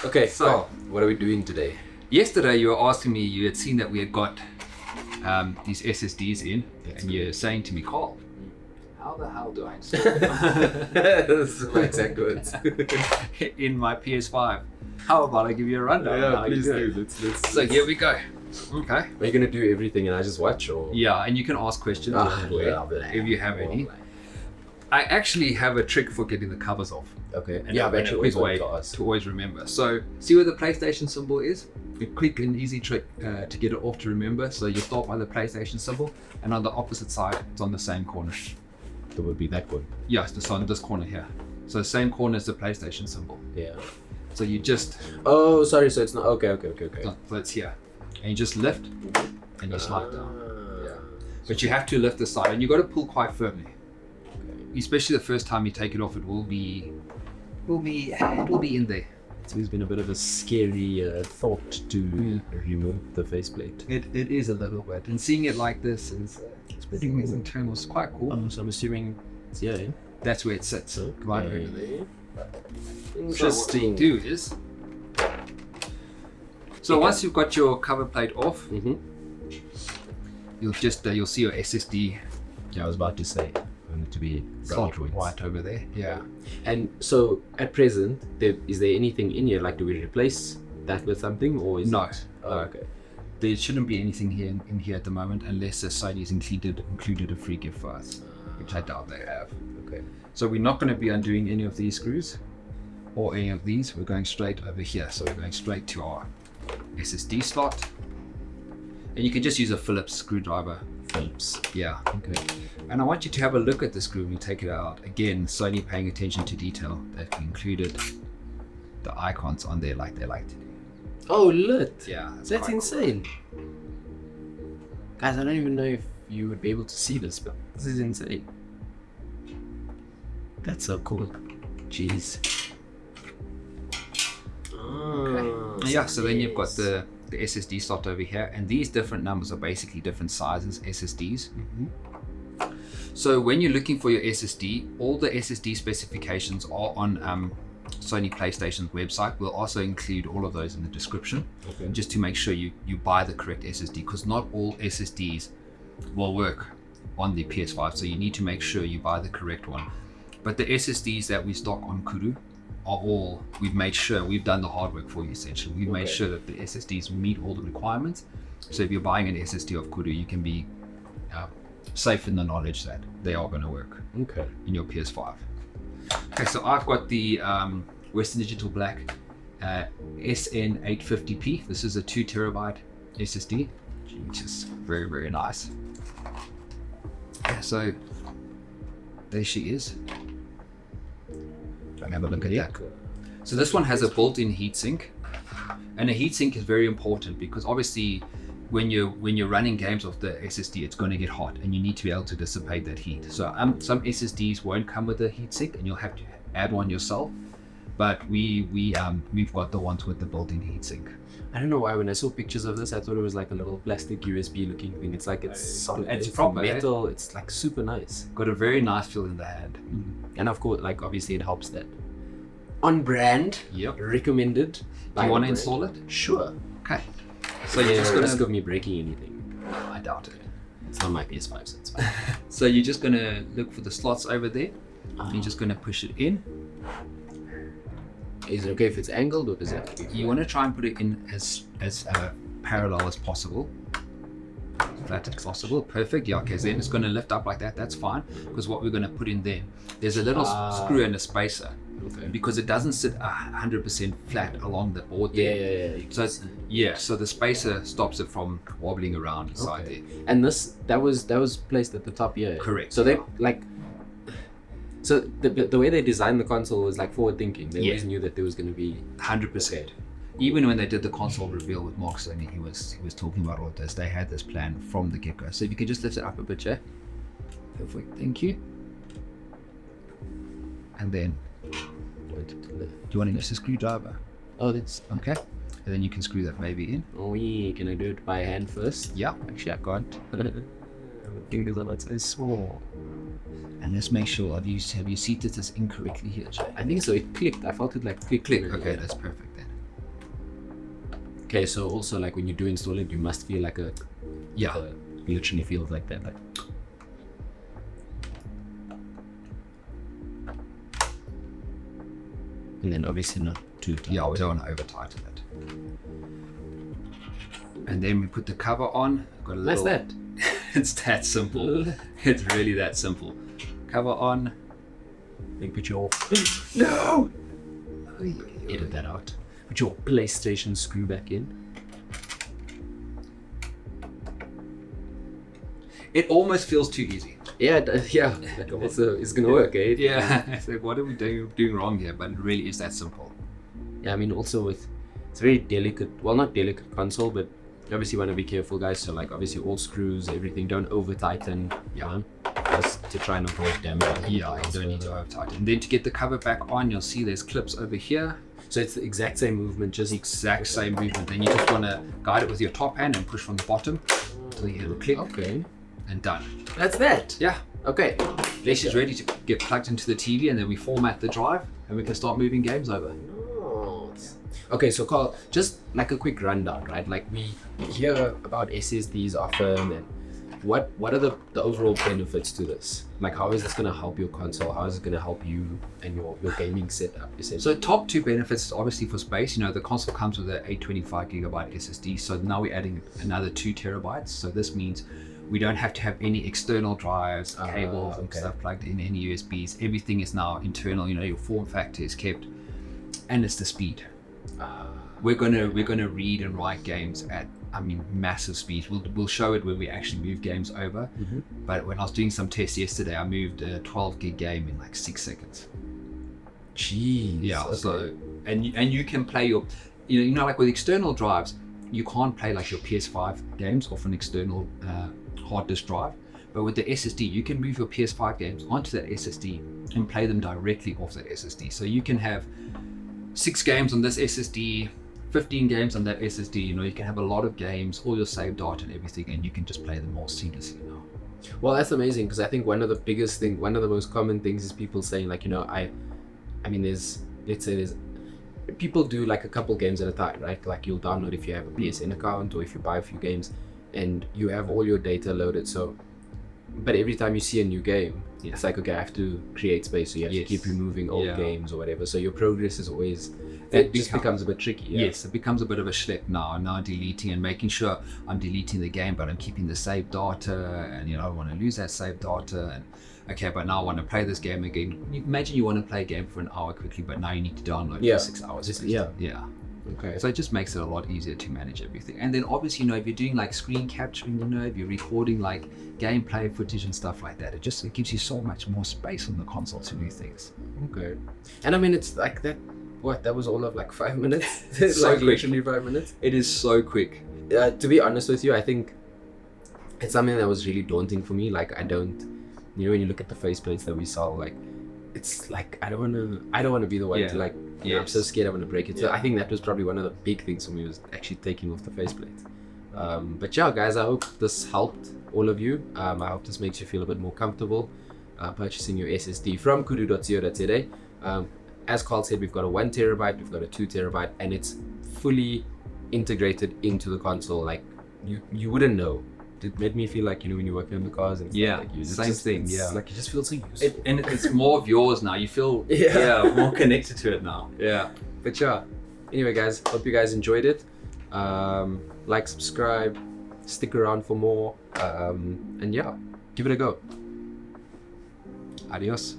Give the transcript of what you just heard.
Okay, so Karl, what are we doing today? Yesterday you were asking me, you had seen that we had got these SSDs in, and you're saying to me, Karl, how the hell do I install This is my exact words. in my PS5? How about I give you a rundown? Yeah, how you please do do. it? So here we go. Okay. Are you gonna do everything and I just watch, or? Yeah, and you can ask questions if you have any. I actually have a trick for getting the covers off. Okay. And I've actually always way to always remember. So see where the PlayStation symbol is? A quick and easy trick to get it off to remember. So you start by the PlayStation symbol, and on the opposite side, it's on the same corner. That would be that one. Yes, it's on this corner here. So the same corner as the PlayStation symbol. Yeah. So you just. Oh, sorry. So it's not. Okay. So it's here, and you just lift, and you slide down. Yeah. But you have to lift the side, and you got to pull quite firmly. Especially the first time you take it off, it will be in there. So it's been a bit of a scary thought to remove the faceplate. It is a little bit, and seeing it like this is it's pretty cool. Internal is quite cool. So I'm assuming it's here. That's where it sits. Right over there. Interesting. So what we'll do is, once you've got your cover plate off, you'll see your SSD. Yeah, I was about to say. To be right over there. Yeah. And so at present, is there anything in here? Like, do we replace that with something, or is no? It... Oh, okay. There shouldn't be anything here in here at the moment, unless Sony's included a free gift for us, which I doubt they have. Okay. So we're not going to be undoing any of these screws or any of these. We're going straight over here. So we're going straight to our SSD slot, and you can just use a Phillips screwdriver. Phillips. Yeah. Okay. And I want you to have a look at the screw when you take it out. Again, Sony paying attention to detail. They've included the icons on there like they like to do. Oh, lit. Yeah. That's insane. Cool. Guys, I don't even know if you would be able to see this, but this is insane. That's so cool. Jeez. Okay. Yeah, so then you've got the SSD slot over here, and these different numbers are basically different sizes SSDs. So when you're looking for your SSD, all the SSD specifications are on Sony PlayStation's website. We'll also include all of those in the description, just to make sure you buy the correct SSD, because not all SSDs will work on the PS5, so you need to make sure you buy the correct one. But the SSDs that we stock on Koodoo are all, we've made sure, we've done the hard work for you essentially. We've made sure that the SSDs meet all the requirements. So if you're buying an SSD of Koodoo, you can be safe in the knowledge that they are going to work in your PS5. Okay, so I've got the Western Digital Black SN850P. This is a 2 terabyte SSD, which is very, very nice. Yeah, so there she is. Have a look at that. So this one has a built-in heatsink, and a heatsink is very important because obviously when you're running games off the SSD, it's going to get hot, and you need to be able to dissipate that heat. So some SSDs won't come with a heatsink, and you'll have to add one yourself. But we've got the ones with the built-in heatsink. I don't know why when I saw pictures of this, I thought it was like a little plastic USB looking thing. It's like it's solid. It's proper metal. It's like super nice. Got a very nice feel in the hand. And of course, like obviously it helps that. On brand. Yep. Recommended. Do you want to install it? Sure. Okay. So you're just risk of me breaking anything. I doubt it. It's not my PS5, so it's fine. So you're just gonna look for the slots over there. You're just gonna push it in. Is it okay if it's angled, or does it have to be? You want to try and put it in as parallel as possible. Flat as possible. Perfect. Yeah. Okay. So then it's going to lift up like that. That's fine, because what we're going to put in there's a little screw and a spacer. Okay. Because it doesn't sit 100% flat along the board there. Yeah. So the spacer stops it from wobbling around inside there. And that was placed at the top here. Correct. So they like. So the way they designed the console was like forward thinking. They always knew that there was going to be 100%. Even when they did the console reveal with Mark Sony, he was talking about all of this. They had this plan from the get-go. So if you could just lift it up a bit, Jay. Perfect. Thank you. And then, do you want to use a screwdriver? Oh, that's okay. And then you can screw that baby in. Oh yeah, can I do it by hand first? Yeah. Actually, I can't. Fingers are so small. And let's make sure, have you seated this incorrectly here, Jay? I think so. It clicked. I felt it like click. Okay, that's perfect then. Okay, so also like when you do install it, you must feel like Yeah. literally feels like that. Like, and then obviously not too tight. Yeah, we don't want to over tighten it. And then we put the cover on. Got a That's little, that. It's that simple. It's really that simple. Cover on. Then put your No! edit that out. Put your PlayStation screw back in. It almost feels too easy. Yeah, yeah. Like also, it's gonna work, eh? Yeah. It's like, what are we doing wrong here? But it really is that simple. Yeah, I mean, also it's very delicate. Well, not delicate console, but obviously you want to be careful, guys. So like, obviously all screws, everything, don't over tighten. Yeah, just to try and avoid damage. Yeah, you don't need to over tighten. And then to get the cover back on, you'll see there's clips over here. So it's the exact same movement, just Exact same movement. Then you just want to guide it with your top hand and push from the bottom until you hear the click. okay. And done. That's that. Yeah. Okay. This is ready to get plugged into the TV, and then we format the drive and we can start moving games over. Okay, so Karl, just like a quick rundown, right? Like we hear about SSDs often, and what are the overall benefits to this? Like how is this gonna help your console? How is it gonna help you and your gaming setup? Essentially? So top two benefits, obviously for space, the console comes with an 825GB SSD. So now we're adding another 2 terabytes. So this means we don't have to have any external drives, cables, and stuff plugged in, any USBs. Everything is now internal. Your form factor is kept, and it's the speed. We're gonna read and write games at massive speed. We'll show it when we actually move games over. Mm-hmm. But when I was doing some tests yesterday, I moved a 12 gig game in like 6 seconds. Jeez. Yeah. Okay. So and you can play your, like with external drives, you can't play like your PS5 games off an external hard disk drive. But with the SSD, you can move your PS5 games onto that SSD and play them directly off that SSD. So you can have 6 games on this SSD, 15 games on that SSD. You can have a lot of games, all your saved data and everything, and you can just play them more seamlessly now. Well, that's amazing, because I think one of the most common things is people saying like, I mean, let's say there's people do like a couple games at a time, right? Like you'll download if you have a PSN account or if you buy a few games and you have all your data loaded. So, but every time you see a new game, it's like, okay, I have to create space. So you have to keep removing old games or whatever. So your progress is always, it just becomes a bit tricky. Yeah? Yes, it becomes a bit of a schlep now deleting and making sure I'm deleting the game, but I'm keeping the saved data, and I don't want to lose that saved data. And okay, but now I want to play this game again. Imagine you want to play a game for an hour quickly, but now you need to download for 6 hours. Yeah. Okay. So it just makes it a lot easier to manage everything. And then obviously, if you're doing like screen capturing, if you're recording like gameplay footage and stuff like that, it gives you so much more space on the console to do things. Okay. And I mean, it's like that. What? That was all of like 5 minutes. So like quick. literally 5 minutes. It is so quick. To be honest with you, I think it's something that was really daunting for me. Like I don't, when you look at the faceplates that we sell, like it's like I don't want to be the one to like. I'm so scared I'm gonna break it. So I think that was probably one of the big things for me, was actually taking off the faceplate. But yeah, guys, I hope this helped all of you. I hope this makes you feel a bit more comfortable purchasing your SSD from koodoo.co.za. As Karl said, we've got a 1 terabyte, we've got a 2 terabyte, and it's fully integrated into the console. Like you wouldn't know. It made me feel like, when you're working on the cars and stuff, like same thing. Like you just feel so useful. And it's more of yours now. You feel more connected to it now. Yeah. But yeah. Anyway, guys, hope you guys enjoyed it. Like, subscribe, stick around for more, and yeah, give it a go. Adios.